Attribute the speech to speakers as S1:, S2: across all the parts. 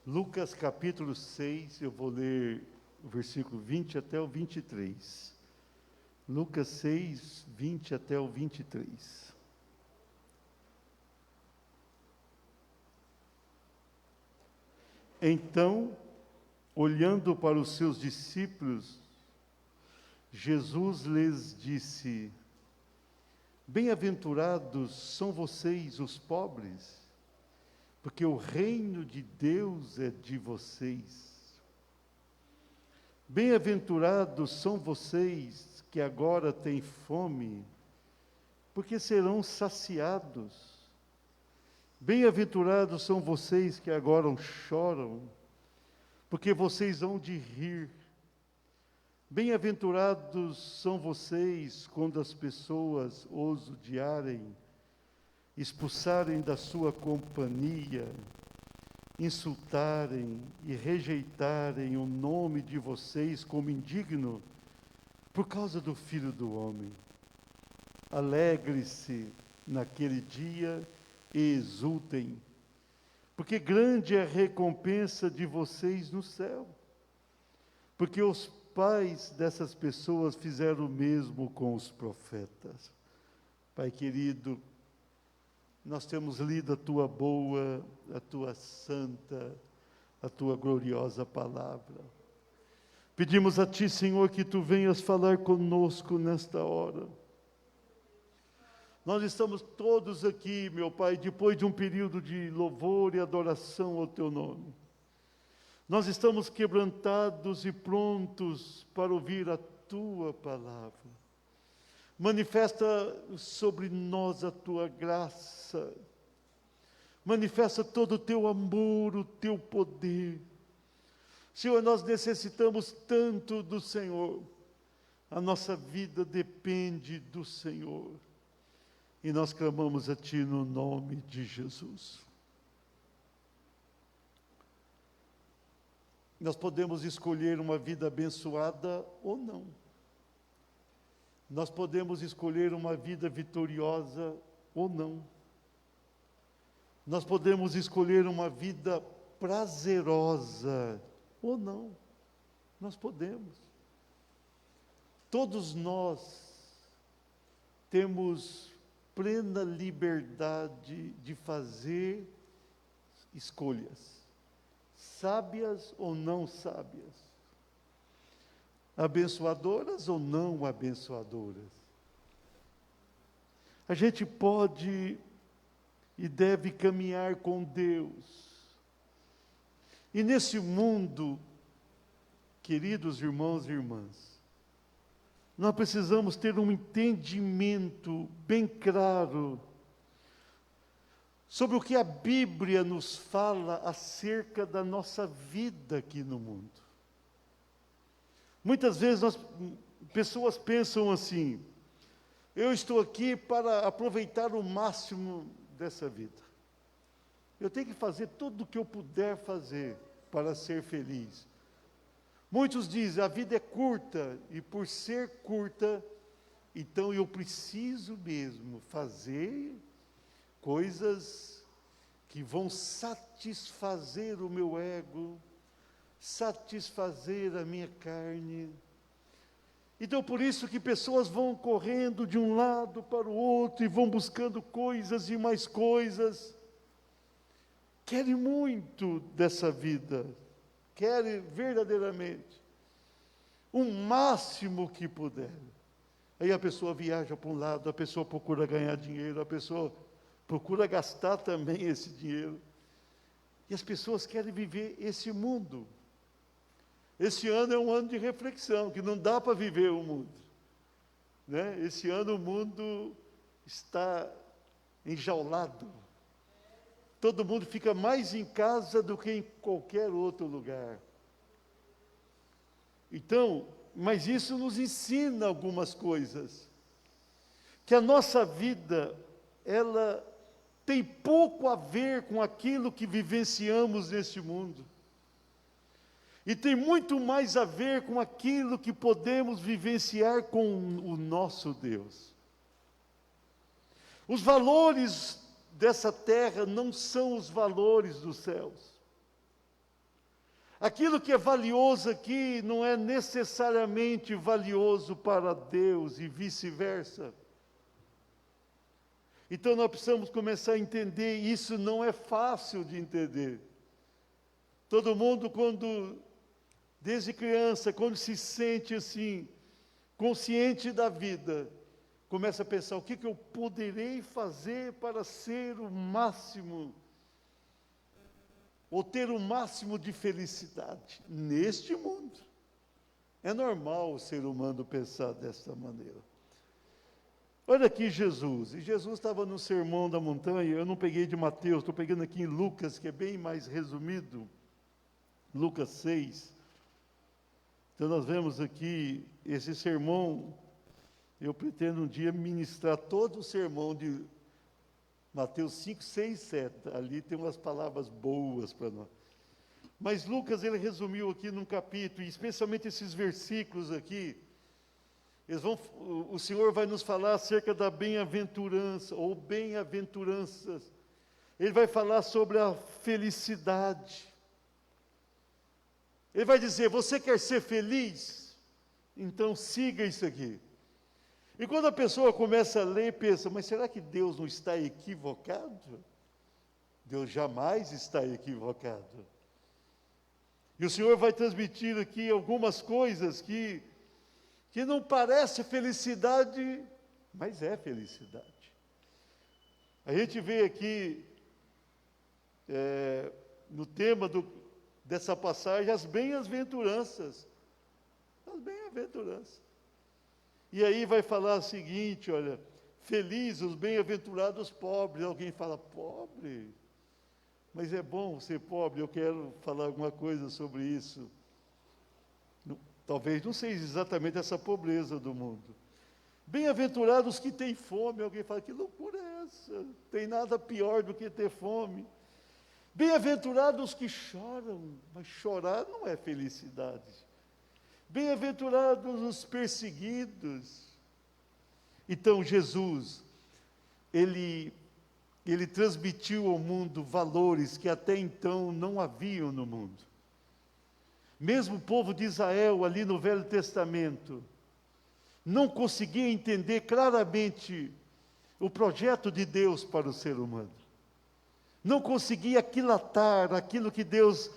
S1: Lucas capítulo 6, eu vou ler o versículo 20 até o 23. Lucas 6, 20 até o 23. Então, olhando para os seus discípulos, Jesus lhes disse: Bem-aventurados são vocês os pobres, porque o reino de Deus é de vocês. Bem-aventurados são vocês que agora têm fome, porque serão saciados. Bem-aventurados são vocês que agora choram, porque vocês hão de rir. Bem-aventurados são vocês quando as pessoas os odiarem, expulsarem da sua companhia, insultarem e rejeitarem o nome de vocês como indigno, por causa do Filho do Homem. Alegre-se naquele dia e exultem, porque grande é a recompensa de vocês no céu, porque os pais dessas pessoas fizeram o mesmo com os profetas. Pai querido, nós temos lido a Tua boa, a Tua santa, a Tua gloriosa palavra. Pedimos a Ti, Senhor, que Tu venhas falar conosco nesta hora. Nós estamos todos aqui, meu Pai, depois de um período de louvor e adoração ao Teu nome. Nós estamos quebrantados e prontos para ouvir a Tua palavra. Manifesta sobre nós a Tua graça. Manifesta todo o Teu amor, o Teu poder. Senhor, nós necessitamos tanto do Senhor. A nossa vida depende do Senhor. E nós clamamos a Ti no nome de Jesus. Nós podemos escolher uma vida abençoada ou não. Nós podemos escolher uma vida vitoriosa ou não. Nós podemos escolher uma vida prazerosa ou não. Nós podemos. Todos nós temos plena liberdade de fazer escolhas, sábias ou não sábias, abençoadoras ou não abençoadoras. A gente pode e deve caminhar com Deus. E nesse mundo, queridos irmãos e irmãs, nós precisamos ter um entendimento bem claro sobre o que a Bíblia nos fala acerca da nossa vida aqui no mundo. Muitas vezes pessoas pensam assim: eu estou aqui para aproveitar o máximo dessa vida. Eu tenho que fazer tudo o que eu puder fazer para ser feliz. Muitos dizem: a vida é curta, e por ser curta, então eu preciso mesmo fazer coisas que vão satisfazer o meu ego, satisfazer a minha carne. Então por isso que pessoas vão correndo de um lado para o outro e vão buscando coisas e mais coisas. Querem muito dessa vida, querem verdadeiramente o máximo que puder. Aí a pessoa viaja para um lado, a pessoa procura ganhar dinheiro, a pessoa procura gastar também esse dinheiro. E as pessoas querem viver esse mundo. Esse ano é um ano de reflexão, que não dá para viver o mundo, né? Esse ano o mundo está enjaulado. Todo mundo fica mais em casa do que em qualquer outro lugar. Então, mas isso nos ensina algumas coisas. Que a nossa vida, ela tem pouco a ver com aquilo que vivenciamos neste mundo. E tem muito mais a ver com aquilo que podemos vivenciar com o nosso Deus. Os valores dessa terra não são os valores dos céus. Aquilo que é valioso aqui não é necessariamente valioso para Deus e vice-versa. Então nós precisamos começar a entender, isso não é fácil de entender. Todo mundo, desde criança, quando se sente assim, consciente da vida, começa a pensar, o que eu poderei fazer para ser o máximo, ou ter o máximo de felicidade neste mundo. É normal o ser humano pensar desta maneira. Olha aqui Jesus, e Jesus estava no Sermão da Montanha, eu não peguei de Mateus, estou pegando aqui em Lucas, que é bem mais resumido, Lucas 6. Então nós vemos aqui esse sermão, eu pretendo um dia ministrar todo o sermão de Mateus 5, 6, 7, ali tem umas palavras boas para nós. Mas Lucas, ele resumiu aqui num capítulo, e especialmente esses versículos aqui, o Senhor vai nos falar acerca da bem-aventurança, ou bem-aventuranças. Ele vai falar sobre a felicidade. Ele vai dizer, você quer ser feliz? Então siga isso aqui. E quando a pessoa começa a ler, pensa, mas será que Deus não está equivocado? Deus jamais está equivocado. E o Senhor vai transmitir aqui algumas coisas que não parece felicidade, mas é felicidade. A gente vê aqui, no tema dessa passagem, as bem-aventuranças. As bem-aventuranças. E aí vai falar o seguinte, olha, felizes os bem-aventurados pobres. Alguém fala, pobre? Mas é bom ser pobre, eu quero falar alguma coisa sobre isso. Talvez não seja exatamente essa pobreza do mundo. Bem-aventurados que têm fome. Alguém fala, que loucura é essa? Tem nada pior do que ter fome. Bem-aventurados que choram, mas chorar não é felicidade. Bem-aventurados os perseguidos. Então Jesus, ele transmitiu ao mundo valores que até então não haviam no mundo. Mesmo o povo de Israel, ali no Velho Testamento, não conseguia entender claramente o projeto de Deus para o ser humano. Não conseguia aquilatar aquilo que Deus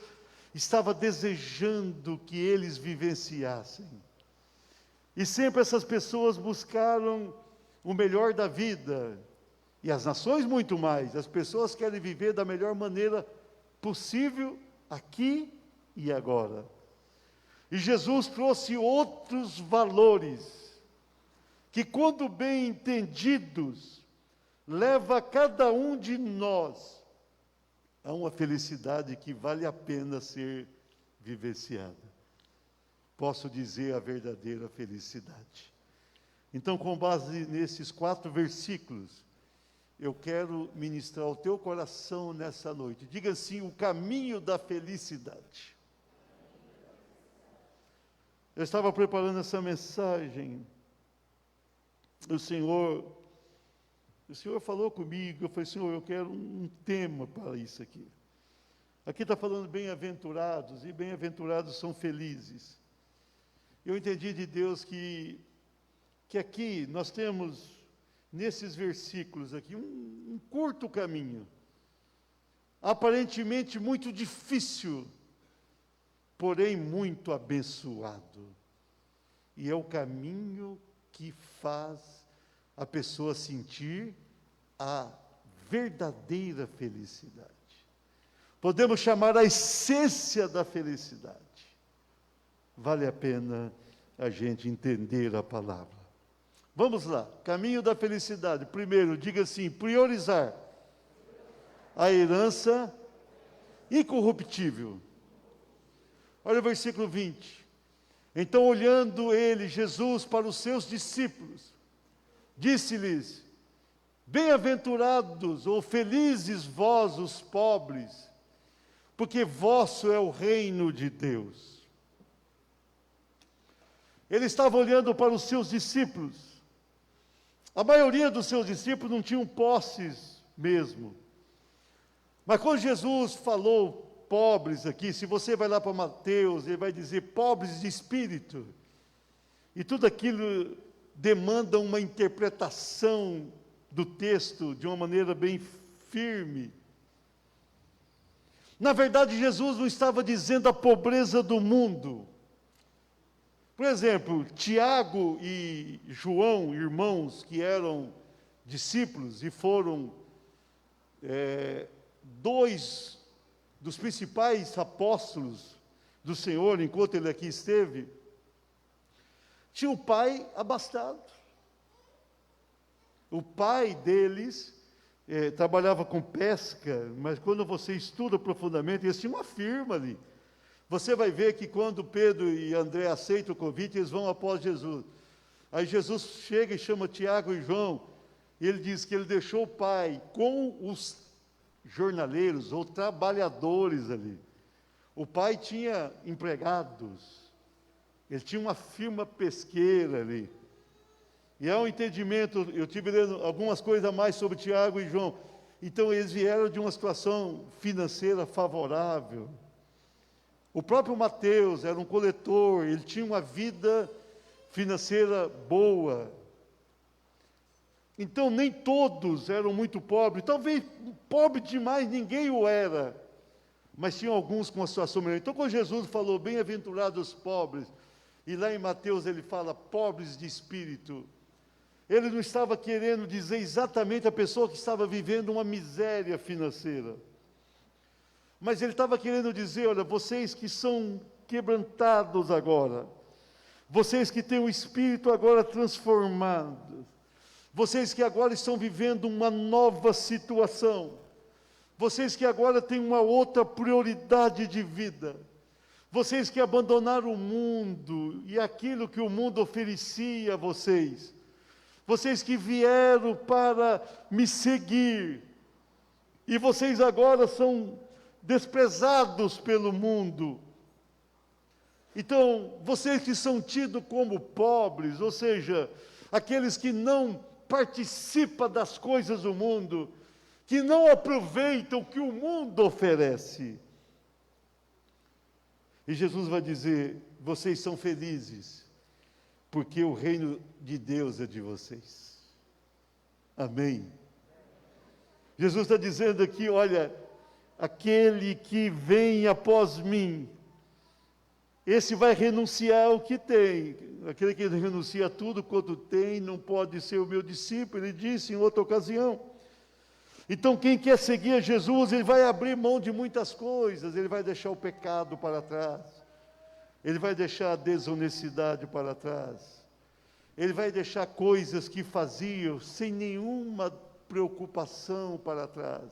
S1: estava desejando que eles vivenciassem. E sempre essas pessoas buscaram o melhor da vida, e as nações muito mais. As pessoas querem viver da melhor maneira possível, aqui e agora. E Jesus trouxe outros valores, que quando bem entendidos, leva cada um de nós a uma felicidade que vale a pena ser vivenciada. Posso dizer a verdadeira felicidade. Então, com base nesses 4 versículos, eu quero ministrar ao teu coração nessa noite. Diga assim, o caminho da felicidade. Eu estava preparando essa mensagem, o Senhor falou comigo, eu falei, Senhor, eu quero um tema para isso aqui. Aqui está falando bem-aventurados, e bem-aventurados são felizes. Eu entendi de Deus que aqui nós temos, nesses versículos aqui, um curto caminho, aparentemente muito difícil, porém muito abençoado. E é o caminho que faz a pessoa sentir a verdadeira felicidade. Podemos chamar a essência da felicidade. Vale a pena a gente entender a palavra. Vamos lá, caminho da felicidade. Primeiro, diga assim, priorizar a herança incorruptível. Olha o versículo 20. Então, olhando ele, Jesus, para os seus discípulos, disse-lhes, bem-aventurados ou felizes vós os pobres, porque vosso é o reino de Deus. Ele estava olhando para os seus discípulos. A maioria dos seus discípulos não tinham posses mesmo. Mas quando Jesus falou pobres aqui, se você vai lá para Mateus, ele vai dizer pobres de espírito. E tudo aquilo demanda uma interpretação do texto de uma maneira bem firme. Na verdade, Jesus não estava dizendo a pobreza do mundo. Por exemplo, Tiago e João, irmãos que eram discípulos e foram dois dos principais apóstolos do Senhor, enquanto ele aqui esteve, tinha o pai abastado. O pai deles trabalhava com pesca, mas quando você estuda profundamente, eles tinham uma firma ali. Você vai ver que quando Pedro e André aceitam o convite, eles vão após Jesus. Aí Jesus chega e chama Tiago e João, e ele diz que ele deixou o pai com os jornaleiros ou trabalhadores ali. O pai tinha empregados, ele tinha uma firma pesqueira ali. E há um entendimento, eu tive lendo algumas coisas a mais sobre Tiago e João. Então eles vieram de uma situação financeira favorável. O próprio Mateus era um coletor, ele tinha uma vida financeira boa. Então nem todos eram muito pobres, talvez pobre demais ninguém o era, mas tinha alguns com uma situação melhor. Então quando Jesus falou bem-aventurados os pobres, e lá em Mateus ele fala pobres de espírito, ele não estava querendo dizer exatamente a pessoa que estava vivendo uma miséria financeira, mas ele estava querendo dizer, olha, vocês que são quebrantados agora, vocês que têm o espírito agora transformado, vocês que agora estão vivendo uma nova situação, vocês que agora têm uma outra prioridade de vida, vocês que abandonaram o mundo e aquilo que o mundo oferecia a vocês, vocês que vieram para me seguir, e vocês agora são desprezados pelo mundo. Então, vocês que são tidos como pobres, ou seja, aqueles que não participam das coisas do mundo, que não aproveitam o que o mundo oferece. E Jesus vai dizer, vocês são felizes, porque o reino de Deus é de vocês. Amém. Jesus está dizendo aqui, olha, aquele que vem após mim, esse vai renunciar ao que tem. Aquele que renuncia a tudo quanto tem, não pode ser o meu discípulo, ele disse em outra ocasião. Então quem quer seguir a Jesus, ele vai abrir mão de muitas coisas, ele vai deixar o pecado para trás, ele vai deixar a desonestidade para trás, ele vai deixar coisas que faziam sem nenhuma preocupação para trás.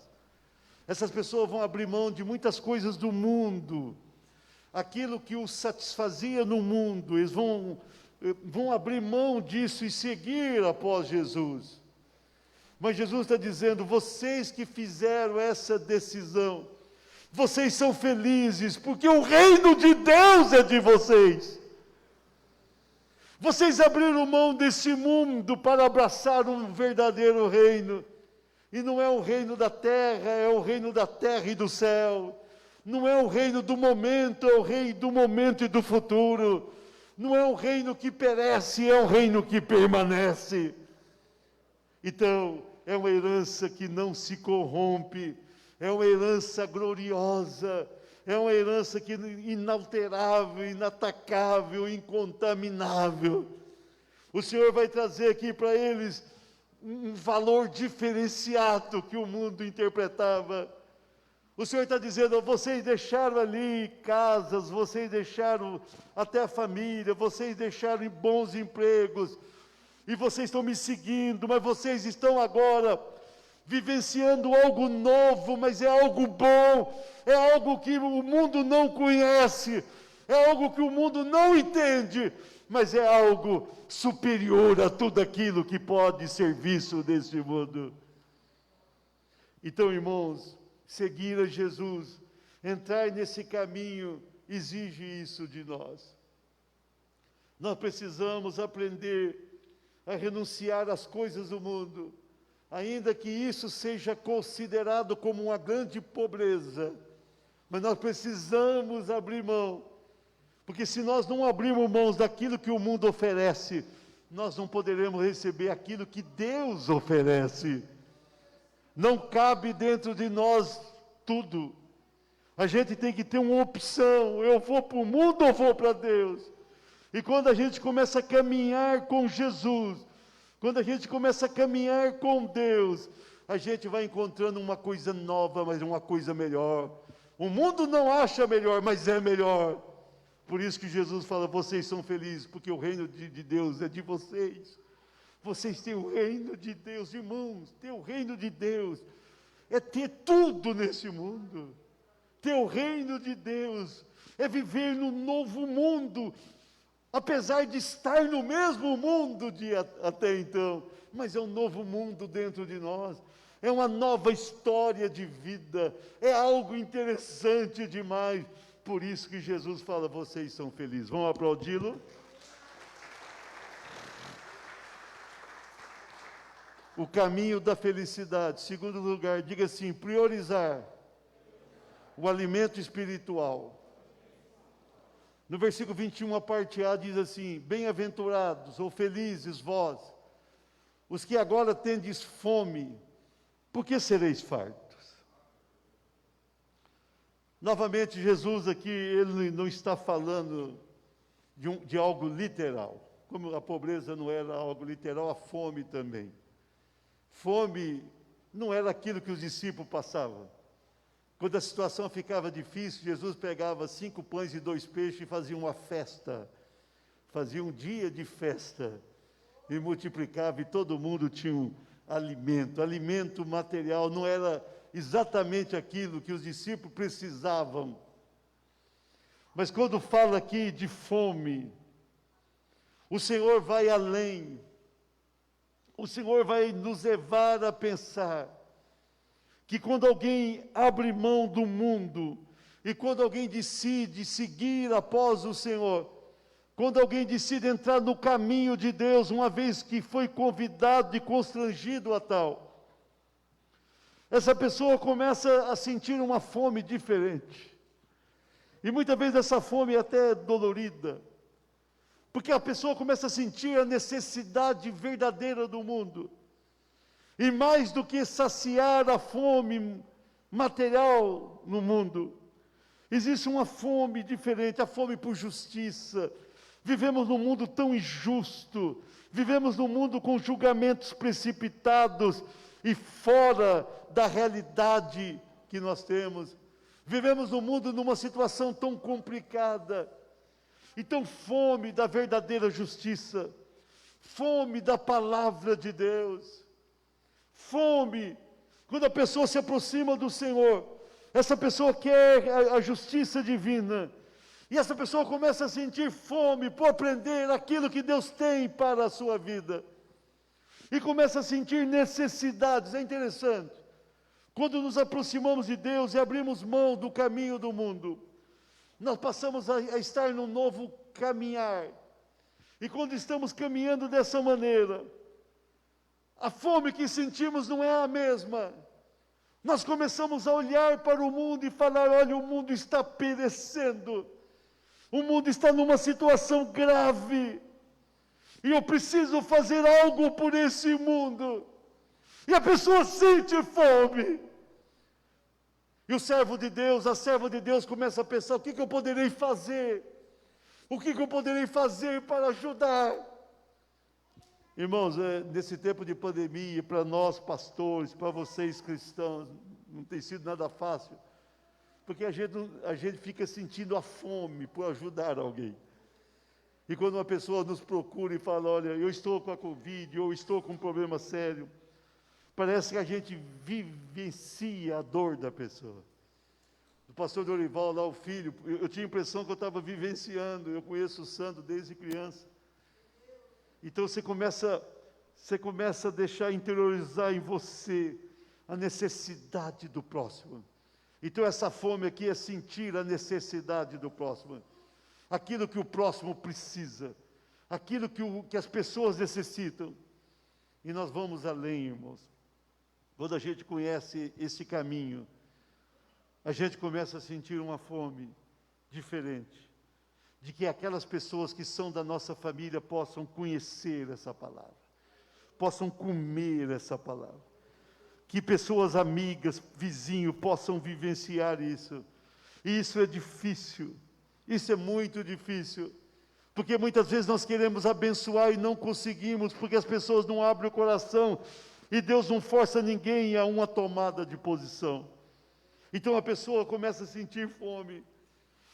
S1: Essas pessoas vão abrir mão de muitas coisas do mundo, aquilo que os satisfazia no mundo, eles vão abrir mão disso e seguir após Jesus. Mas Jesus está dizendo, vocês que fizeram essa decisão, vocês são felizes, porque o reino de Deus é de vocês. Vocês abriram mão desse mundo para abraçar um verdadeiro reino. E não é o reino da terra, é o reino da terra e do céu. Não é o reino do momento, é o reino do momento e do futuro. Não é um reino que perece, é um reino que permanece. Então, é uma herança que não se corrompe, é uma herança gloriosa, é uma herança que inalterável, inatacável, incontaminável. O Senhor vai trazer aqui para eles um valor diferenciado que o mundo interpretava. O Senhor está dizendo, vocês deixaram ali casas, vocês deixaram até a família, vocês deixaram bons empregos, e vocês estão me seguindo, mas vocês estão agora vivenciando algo novo, mas é algo bom, é algo que o mundo não conhece, é algo que o mundo não entende, mas é algo superior a tudo aquilo que pode ser visto neste mundo. Então, irmãos, seguir a Jesus, entrar nesse caminho, exige isso de nós. Nós precisamos aprender a renunciar às coisas do mundo, ainda que isso seja considerado como uma grande pobreza. Mas nós precisamos abrir mão, porque se nós não abrirmos mãos daquilo que o mundo oferece, nós não poderemos receber aquilo que Deus oferece. Não cabe dentro de nós tudo. A gente tem que ter uma opção: eu vou para o mundo ou vou para Deus? E quando a gente começa a caminhar com Jesus, quando a gente começa a caminhar com Deus, a gente vai encontrando uma coisa nova, mas uma coisa melhor. O mundo não acha melhor, mas é melhor. Por isso que Jesus fala: vocês são felizes, porque o reino de Deus é de vocês. Vocês têm o reino de Deus, irmãos. Ter o reino de Deus é ter tudo nesse mundo. Ter o reino de Deus é viver no novo mundo, apesar de estar no mesmo mundo de até então, mas é um novo mundo dentro de nós, é uma nova história de vida, é algo interessante demais. Por isso que Jesus fala: vocês são felizes. Vamos aplaudi-lo? O caminho da felicidade. Segundo lugar, diga assim: priorizar o alimento espiritual. No versículo 21, a parte A diz assim: bem-aventurados ou felizes vós, os que agora tendes fome, porque sereis fartos. Novamente, Jesus aqui, ele não está falando de algo literal. Como a pobreza não era algo literal, a fome também. Fome não era aquilo que os discípulos passavam. Quando a situação ficava difícil, Jesus pegava 5 pães e 2 peixes e fazia uma festa. Fazia um dia de festa. E multiplicava, e todo mundo tinha um alimento. Alimento material não era exatamente aquilo que os discípulos precisavam. Mas quando fala aqui de fome, o Senhor vai além. O Senhor vai nos levar a pensar que quando alguém abre mão do mundo, e quando alguém decide seguir após o Senhor, quando alguém decide entrar no caminho de Deus, uma vez que foi convidado e constrangido a tal, essa pessoa começa a sentir uma fome diferente. E muitas vezes essa fome é até dolorida, porque a pessoa começa a sentir a necessidade verdadeira do mundo. E mais do que saciar a fome material no mundo, existe uma fome diferente, a fome por justiça. Vivemos num mundo tão injusto, vivemos num mundo com julgamentos precipitados e fora da realidade que nós temos. Vivemos num mundo numa situação tão complicada. Então, fome da verdadeira justiça, fome da palavra de Deus, fome, quando a pessoa se aproxima do Senhor, essa pessoa quer a justiça divina, e essa pessoa começa a sentir fome por aprender aquilo que Deus tem para a sua vida, e começa a sentir necessidades. É interessante, quando nos aproximamos de Deus e abrimos mão do caminho do mundo, nós passamos a estar num novo caminhar, e quando estamos caminhando dessa maneira, a fome que sentimos não é a mesma. Nós começamos a olhar para o mundo e falar: olha, o mundo está perecendo, o mundo está numa situação grave, e eu preciso fazer algo por esse mundo. E a pessoa sente fome. E o servo de Deus, a serva de Deus começa a pensar: o que eu poderei fazer? O que eu poderei fazer para ajudar? Irmãos, nesse tempo de pandemia, para nós pastores, para vocês cristãos, não tem sido nada fácil, porque a gente fica sentindo a fome por ajudar alguém. E quando uma pessoa nos procura e fala: olha, eu estou com a Covid, ou estou com um problema sério, parece que a gente vivencia a dor da pessoa. O pastor Dorival, lá o filho, eu tinha a impressão que eu estava vivenciando. Eu conheço o Sandro desde criança. Então você começa a deixar interiorizar em você a necessidade do próximo. Então essa fome aqui é sentir a necessidade do próximo, aquilo que o próximo precisa, aquilo que as pessoas necessitam. E nós vamos além, irmãos. Quando a gente conhece esse caminho, a gente começa a sentir uma fome diferente, de que aquelas pessoas que são da nossa família possam conhecer essa palavra, possam comer essa palavra, que pessoas amigas, vizinhos, possam vivenciar isso. E isso é difícil, isso é muito difícil, porque muitas vezes nós queremos abençoar e não conseguimos, porque as pessoas não abrem o coração, e Deus não força ninguém a uma tomada de posição. Então a pessoa começa a sentir fome.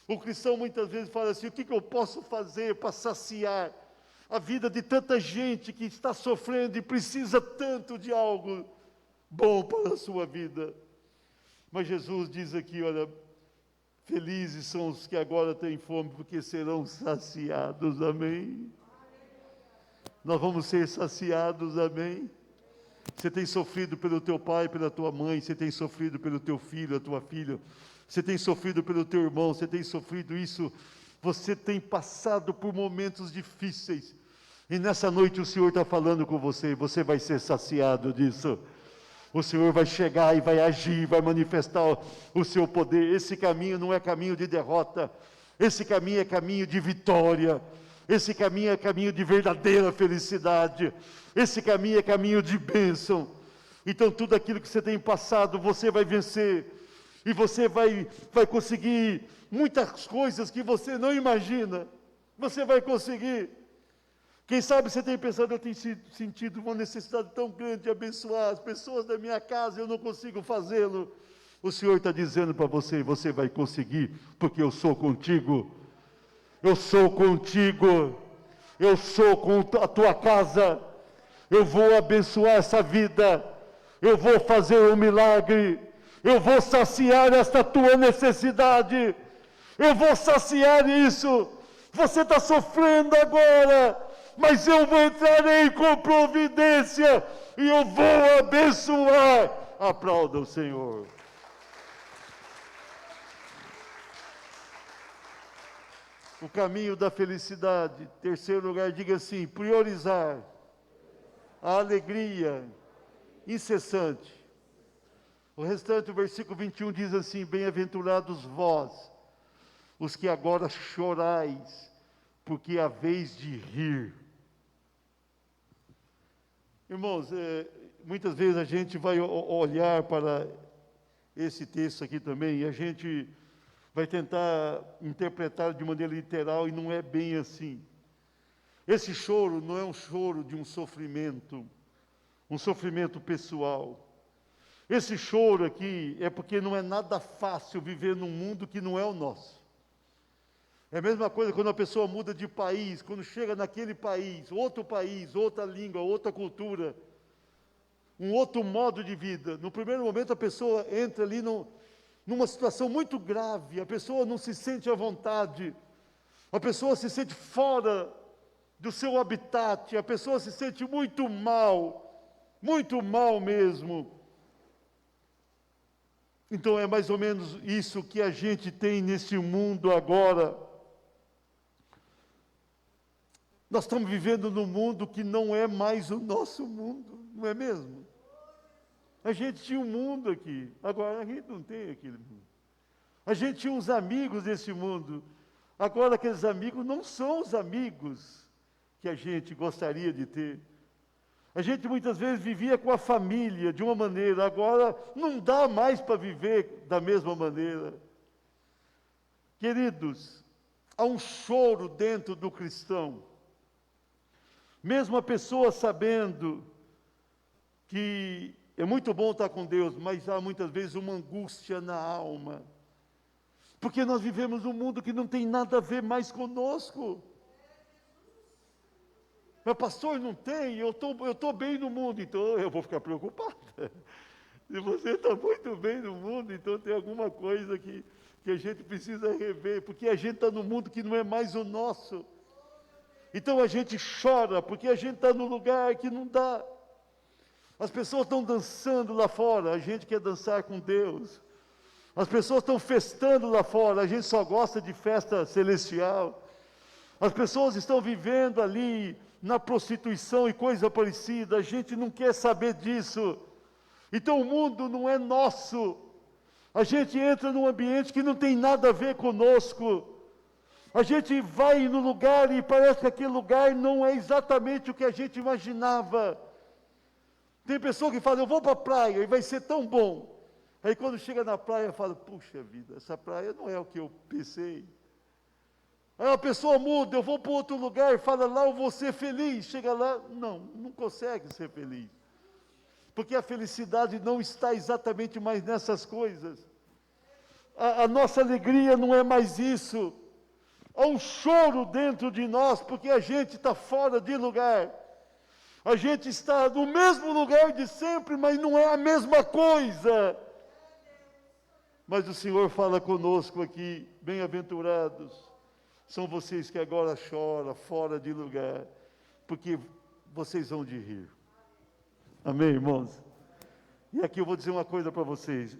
S1: O cristão muitas vezes fala assim: o que eu posso fazer para saciar a vida de tanta gente que está sofrendo e precisa tanto de algo bom para a sua vida? Mas Jesus diz aqui, olha, felizes são os que agora têm fome, porque serão saciados, amém? Nós vamos ser saciados, amém? Você tem sofrido pelo teu pai, pela tua mãe, você tem sofrido pelo teu filho, a tua filha, você tem sofrido pelo teu irmão, você tem sofrido isso, você tem passado por momentos difíceis, e nessa noite o Senhor está falando com você, você vai ser saciado disso. O Senhor vai chegar e vai agir, vai manifestar o seu poder. Esse caminho não é caminho de derrota, esse caminho é caminho de vitória, esse caminho é caminho de verdadeira felicidade, esse caminho é caminho de bênção. Então tudo aquilo que você tem passado, você vai vencer, e você vai conseguir muitas coisas que você não imagina, você vai conseguir. Quem sabe você tem pensado: eu tenho sentido uma necessidade tão grande de abençoar as pessoas da minha casa, eu não consigo fazê-lo. O Senhor está dizendo para você: você vai conseguir, porque eu sou contigo, eu sou contigo, eu sou com a tua casa, eu vou abençoar essa vida, eu vou fazer um milagre, eu vou saciar esta tua necessidade, eu vou saciar isso. Você está sofrendo agora, mas eu entrarei com providência, e eu vou abençoar. Aplauda o Senhor. O caminho da felicidade. Terceiro lugar, diga assim: priorizar a alegria incessante. O restante, o versículo 21 diz assim: bem-aventurados vós, os que agora chorais, porque é a vez de rir. Irmãos, muitas vezes a gente vai olhar para esse texto aqui também, e a gente vai tentar interpretar de maneira literal, e não é bem assim. Esse choro não é um choro de um sofrimento pessoal. Esse choro aqui é porque não é nada fácil viver num mundo que não é o nosso. É a mesma coisa quando a pessoa muda de país, quando chega naquele país, outra língua, outra cultura, um outro modo de vida. No primeiro momento a pessoa entra ali numa situação muito grave, a pessoa não se sente à vontade, a pessoa se sente fora do seu habitat, a pessoa se sente muito mal mesmo. Então é mais ou menos isso que a gente tem nesse mundo agora. Nós estamos vivendo num mundo que não é mais o nosso mundo, não é mesmo? A gente tinha um mundo aqui, agora a gente não tem aquele mundo. A gente tinha uns amigos desse mundo, agora aqueles amigos não são os amigos que a gente gostaria de ter. A gente muitas vezes vivia com a família de uma maneira, agora não dá mais para viver da mesma maneira. Queridos, há um choro dentro do cristão. Mesmo a pessoa sabendo que é muito bom estar com Deus, mas há muitas vezes uma angústia na alma. Porque nós vivemos um mundo que não tem nada a ver mais conosco. Mas pastor, não tem, eu estou bem no mundo, então eu vou ficar preocupado. Se você está muito bem no mundo, então tem alguma coisa que a gente precisa rever, porque a gente está num mundo que não é mais o nosso. Então a gente chora, porque a gente está num lugar que não dá. As pessoas estão dançando lá fora, a gente quer dançar com Deus. As pessoas estão festando lá fora, a gente só gosta de festa celestial. As pessoas estão vivendo ali na prostituição e coisa parecida, a gente não quer saber disso. Então o mundo não é nosso. A gente entra num ambiente que não tem nada a ver conosco. A gente vai no lugar e parece que aquele lugar não é exatamente o que a gente imaginava. Tem pessoa que fala, eu vou para a praia e vai ser tão bom. Aí quando chega na praia, fala, puxa vida, essa praia não é o que eu pensei. Aí a pessoa muda, eu vou para outro lugar e fala, lá eu vou ser feliz. Chega lá, não consegue ser feliz. Porque a felicidade não está exatamente mais nessas coisas. A nossa alegria não é mais isso. Há um choro dentro de nós, porque a gente está fora de lugar. A gente está no mesmo lugar de sempre, mas não é a mesma coisa. Mas o Senhor fala conosco aqui, bem-aventurados são vocês que agora choram, fora de lugar, porque vocês vão de rir. Amém, irmãos? E aqui eu vou dizer uma coisa para vocês.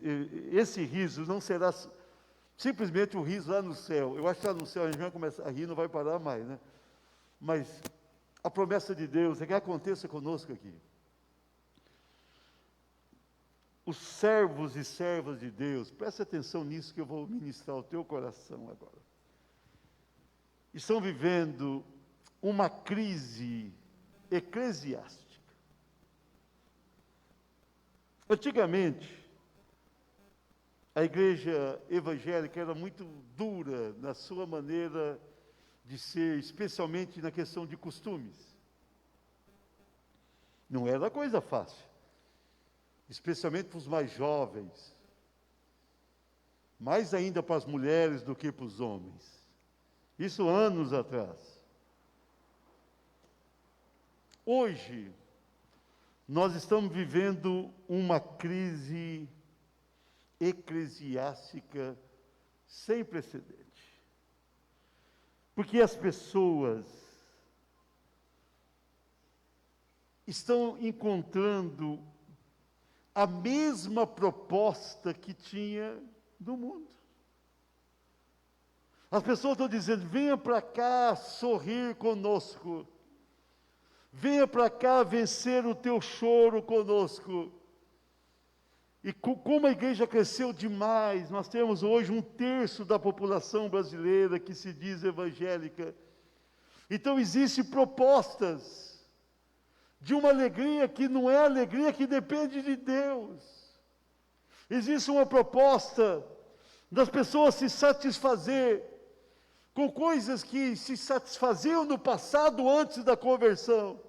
S1: Esse riso não será simplesmente o riso lá no céu. Eu acho que lá no céu a gente vai começar a rir, não vai parar mais, né? Mas a promessa de Deus é que aconteça conosco aqui. Os servos e servas de Deus, preste atenção nisso que eu vou ministrar ao teu coração agora. Estão vivendo uma crise eclesiástica. Antigamente, a igreja evangélica era muito dura na sua maneira de ser, especialmente na questão de costumes. Não era coisa fácil, especialmente para os mais jovens, mais ainda para as mulheres do que para os homens. Isso anos atrás. Hoje, nós estamos vivendo uma crise eclesiástica sem precedente. Porque as pessoas estão encontrando a mesma proposta que tinha do mundo. As pessoas estão dizendo, venha para cá sorrir conosco. Venha para cá vencer o teu choro conosco. E como a igreja cresceu demais, nós temos hoje 1/3 da população brasileira que se diz evangélica. Então existem propostas de uma alegria que não é alegria que depende de Deus. Existe uma proposta das pessoas se satisfazer com coisas que se satisfaziam no passado antes da conversão.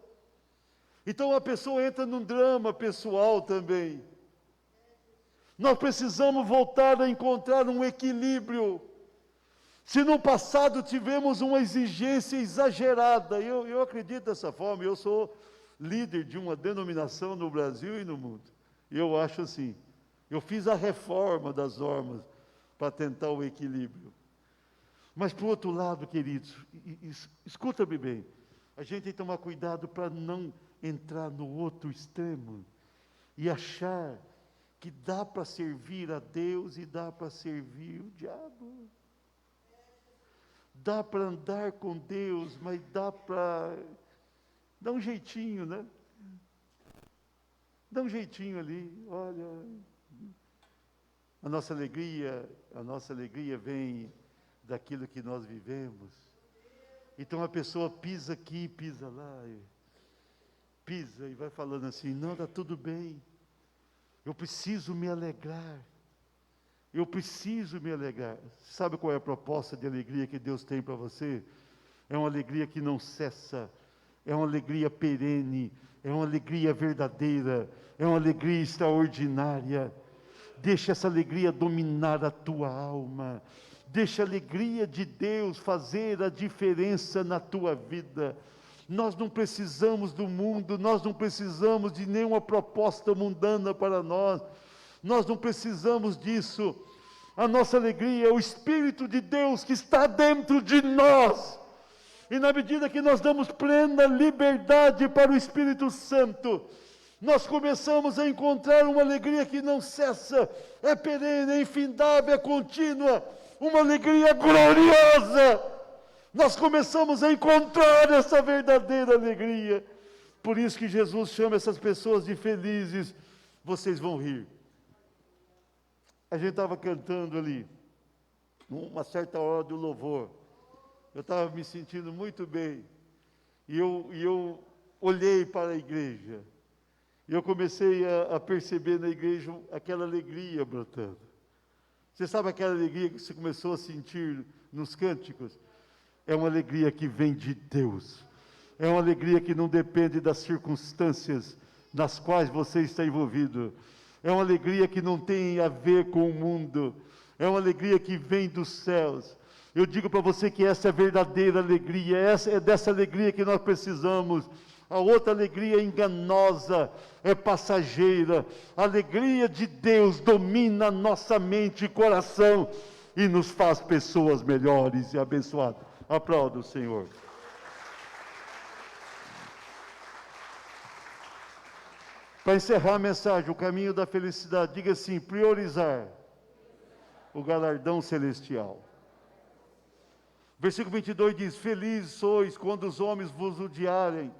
S1: Então a pessoa entra num drama pessoal também. Nós precisamos voltar a encontrar um equilíbrio. Se no passado tivemos uma exigência exagerada, eu acredito dessa forma, eu sou líder de uma denominação no Brasil e no mundo. E eu acho assim, eu fiz a reforma das normas para tentar o equilíbrio. Mas, por outro lado, queridos, escuta-me bem, a gente tem que tomar cuidado para não entrar no outro extremo e achar que dá para servir a Deus e dá para servir o diabo. Dá para andar com Deus, mas dá para dar um jeitinho, né? Dá um jeitinho ali, olha. A nossa alegria vem daquilo que nós vivemos. Então a pessoa pisa aqui, pisa lá, pisa e vai falando assim, não, está tudo bem, eu preciso me alegrar, eu preciso me alegrar. Sabe qual é a proposta de alegria que Deus tem para você? É uma alegria que não cessa, é uma alegria perene, é uma alegria verdadeira, é uma alegria extraordinária. Deixa essa alegria dominar a tua alma. Deixa a alegria de Deus fazer a diferença na tua vida. Nós não precisamos do mundo, nós não precisamos de nenhuma proposta mundana para nós. Nós não precisamos disso. A nossa alegria é o Espírito de Deus que está dentro de nós. E na medida que nós damos plena liberdade para o Espírito Santo, nós começamos a encontrar uma alegria que não cessa, é perene, é infindável, é contínua, uma alegria gloriosa. Nós começamos a encontrar essa verdadeira alegria. Por isso que Jesus chama essas pessoas de felizes. Vocês vão rir. A gente estava cantando ali, uma certa hora do louvor. Eu estava me sentindo muito bem. E eu olhei para a igreja. E eu comecei a perceber na igreja aquela alegria brotando. Você sabe aquela alegria que você começou a sentir nos cânticos? É uma alegria que vem de Deus. É uma alegria que não depende das circunstâncias nas quais você está envolvido. É uma alegria que não tem a ver com o mundo. É uma alegria que vem dos céus. Eu digo para você que essa é a verdadeira alegria. Essa é dessa alegria que nós precisamos. A outra alegria é enganosa, é passageira. A alegria de Deus domina nossa mente e coração e nos faz pessoas melhores e abençoadas. Aplauda o Senhor. Para encerrar a mensagem, o caminho da felicidade, diga assim: priorizar o galardão celestial. Versículo 22 diz: felizes sois quando os homens vos odiarem,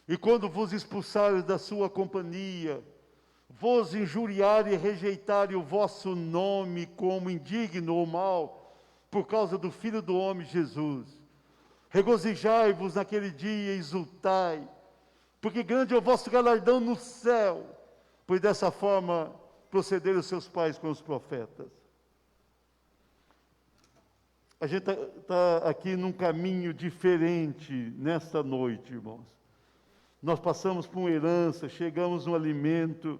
S1: e quando vos expulsarem da sua companhia, vos injuriarem e rejeitarem o vosso nome como indigno ou mal, por causa do Filho do Homem Jesus. Regozijai-vos naquele dia e exultai, porque grande é o vosso galardão no céu, pois dessa forma procederam os seus pais com os profetas. A gente está aqui num caminho diferente nesta noite, irmãos. Nós passamos por uma herança, chegamos no alimento,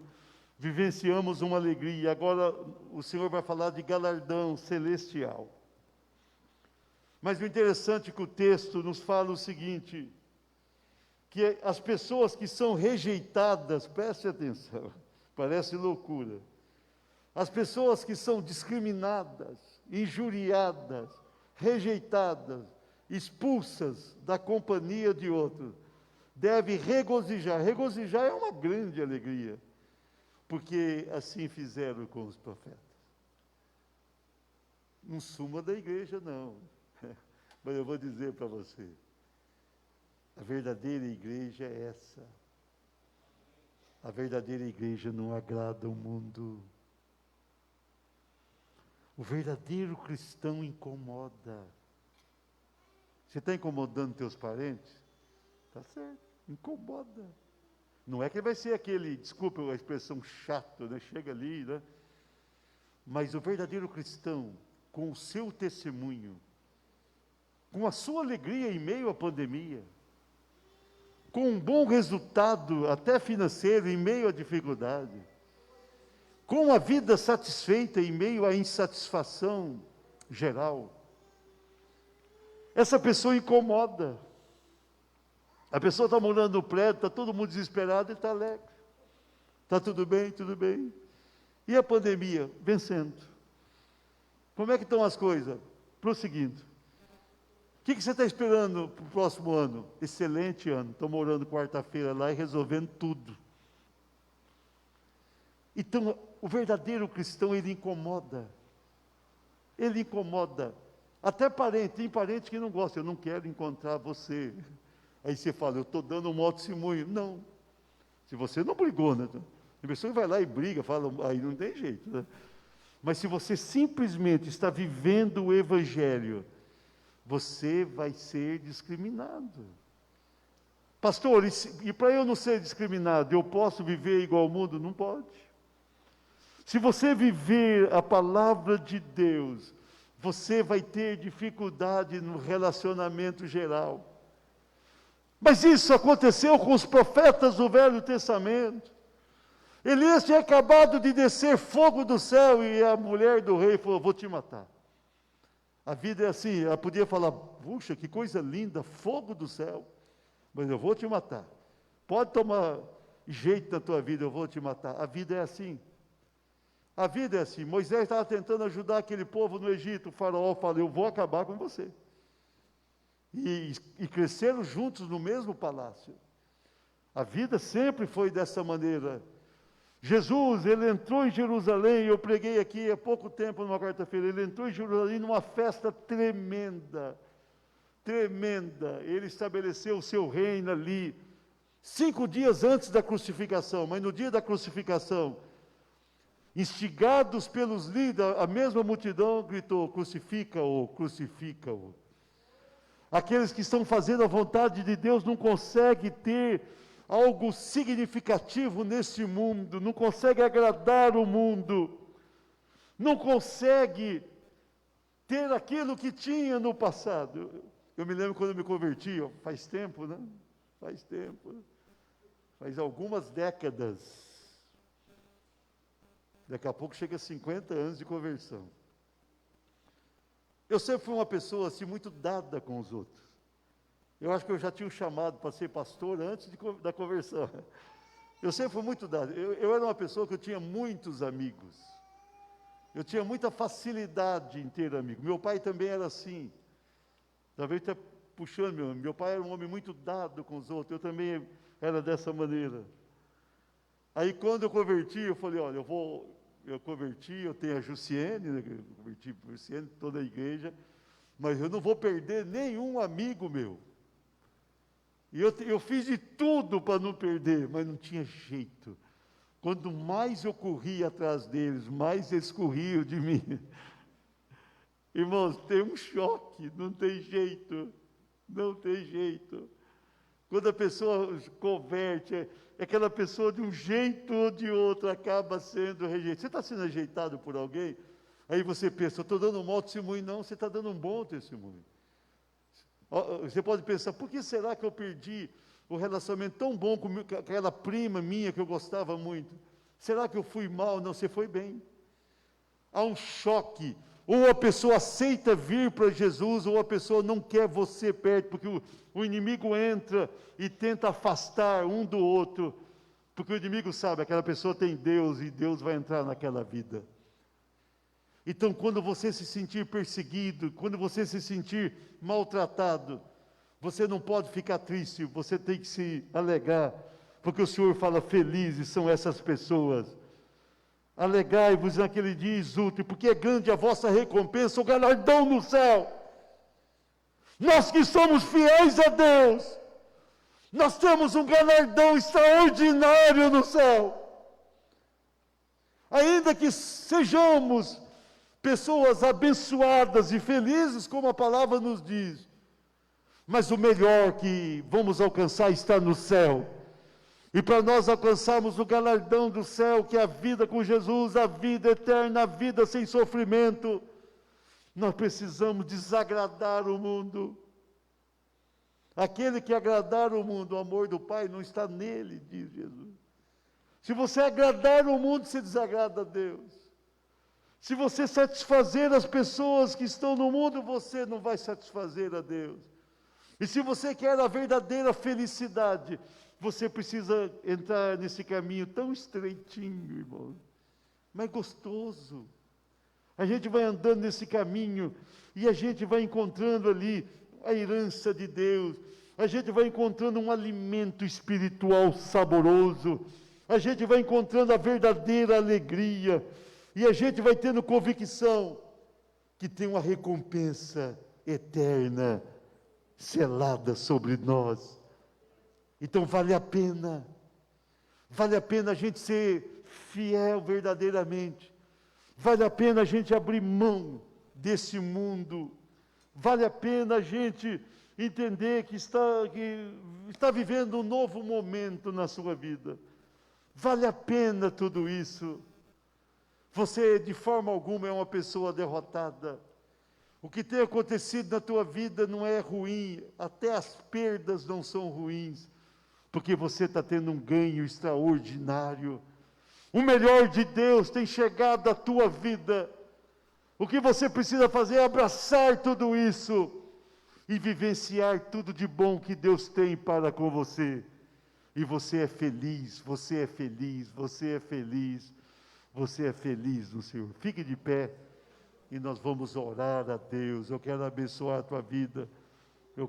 S1: vivenciamos uma alegria. Agora o Senhor vai falar de galardão celestial. Mas o interessante é que o texto nos fala o seguinte: que as pessoas que são rejeitadas, preste atenção, parece loucura, as pessoas que são discriminadas, injuriadas, rejeitadas, expulsas da companhia de outros, devem regozijar. Regozijar é uma grande alegria, porque assim fizeram com os profetas. Não suma da igreja, não, mas eu vou dizer para você, a verdadeira igreja é essa. A verdadeira igreja não agrada o mundo. O verdadeiro cristão incomoda. Você está incomodando teus parentes? Está certo, incomoda. Não é que vai ser aquele, desculpa a expressão, chato, né? Chega ali, né? Mas o verdadeiro cristão, com o seu testemunho, com a sua alegria em meio à pandemia, com um bom resultado, até financeiro, em meio à dificuldade, com a vida satisfeita em meio à insatisfação geral, essa pessoa incomoda. A pessoa está morando no prédio, está todo mundo desesperado e está alegre. Está tudo bem, tudo bem. E a pandemia? Vencendo. Como é que estão as coisas? Prosseguindo. O que você está esperando para o próximo ano? Excelente ano. Estou morando quarta-feira lá e resolvendo tudo. Então, o verdadeiro cristão, ele incomoda. Ele incomoda. Até parente, tem parente que não gosta. Eu não quero encontrar você. Aí você fala, eu estou dando um mau testemunho. Não. Se você não brigou, né? A pessoa vai lá e briga, fala, aí não tem jeito, né? Mas se você simplesmente está vivendo o Evangelho, você vai ser discriminado. Pastor, e para eu não ser discriminado, eu posso viver igual ao mundo? Não pode. Se você viver a palavra de Deus, você vai ter dificuldade no relacionamento geral. Mas isso aconteceu com os profetas do Velho Testamento. Elias tinha acabado de descer fogo do céu e a mulher do rei falou, vou te matar. A vida é assim, ela podia falar, puxa, que coisa linda, fogo do céu, mas eu vou te matar. Pode tomar jeito na tua vida, eu vou te matar. A vida é assim. A vida é assim. Moisés estava tentando ajudar aquele povo no Egito, o faraó falou, eu vou acabar com você. E cresceram juntos no mesmo palácio. A vida sempre foi dessa maneira. Jesus, ele entrou em Jerusalém, eu preguei aqui há pouco tempo, numa quarta-feira, ele entrou em Jerusalém numa festa tremenda, tremenda, ele estabeleceu o seu reino ali, 5 dias antes da crucificação, mas no dia da crucificação, instigados pelos líderes, a mesma multidão gritou: crucifica-o, crucifica-o. Aqueles que estão fazendo a vontade de Deus não conseguem ter algo significativo nesse mundo, não conseguem agradar o mundo, não conseguem ter aquilo que tinha no passado. Eu me lembro quando eu me converti, faz tempo, né? Faz tempo, faz algumas décadas. Daqui a pouco chega a 50 anos de conversão. Eu sempre fui uma pessoa assim, muito dada com os outros. Eu acho que eu já tinha um chamado para ser pastor antes da conversão. Eu sempre fui muito dado. Eu era uma pessoa que eu tinha muitos amigos. Eu tinha muita facilidade em ter amigos. Meu pai também era assim. Talvez está puxando meu pai era um homem muito dado com os outros. Eu também era dessa maneira. Aí quando eu converti, eu falei: olha, eu converti, eu tenho a Jussiene, né, eu converti a Jussiene, toda a igreja, mas eu não vou perder nenhum amigo meu. E eu fiz de tudo para não perder, mas não tinha jeito. Quanto mais eu corria atrás deles, mais eles corriam de mim. Irmãos, tem um choque, não tem jeito, não tem jeito. Quando a pessoa converte, é aquela pessoa de um jeito ou de outro acaba sendo rejeitada. Você está sendo rejeitado por alguém? Aí você pensa: eu estou dando um mau testemunho. Não, você está dando um bom testemunho. Você pode pensar: por que será que eu perdi o relacionamento tão bom com aquela prima minha que eu gostava muito? Será que eu fui mal? Não, você foi bem. Há um choque. Ou a pessoa aceita vir para Jesus, ou a pessoa não quer você perto, porque o inimigo entra e tenta afastar um do outro, porque o inimigo sabe, aquela pessoa tem Deus, e Deus vai entrar naquela vida. Então, quando você se sentir perseguido, quando você se sentir maltratado, você não pode ficar triste, você tem que se alegrar, porque o Senhor fala: felizes são essas pessoas. Alegrai-vos naquele dia e exulte, porque é grande a vossa recompensa, o galardão no céu. Nós que somos fiéis a Deus, nós temos um galardão extraordinário no céu. Ainda que sejamos pessoas abençoadas e felizes, como a palavra nos diz, mas o melhor que vamos alcançar está no céu. E para nós alcançarmos o galardão do céu, que é a vida com Jesus, a vida eterna, a vida sem sofrimento, nós precisamos desagradar o mundo. Aquele que agradar o mundo, o amor do Pai não está nele, diz Jesus. Se você agradar o mundo, você desagrada a Deus. Se você satisfazer as pessoas que estão no mundo, você não vai satisfazer a Deus. E se você quer a verdadeira felicidade, você precisa entrar nesse caminho tão estreitinho, irmão, mas gostoso. A gente vai andando nesse caminho e a gente vai encontrando ali a herança de Deus. A gente vai encontrando um alimento espiritual saboroso. A gente vai encontrando a verdadeira alegria. E a gente vai tendo convicção que tem uma recompensa eterna selada sobre nós. Então vale a pena a gente ser fiel verdadeiramente, vale a pena a gente abrir mão desse mundo, vale a pena a gente entender que está vivendo um novo momento na sua vida, vale a pena tudo isso. Você de forma alguma é uma pessoa derrotada. O que tem acontecido na tua vida não é ruim, até as perdas não são ruins, porque você está tendo um ganho extraordinário. O melhor de Deus tem chegado à tua vida. O que você precisa fazer é abraçar tudo isso e vivenciar tudo de bom que Deus tem para com você. E você é feliz, você é feliz, você é feliz, você é feliz no Senhor. Fique de pé e nós vamos orar a Deus. Eu quero abençoar a tua vida.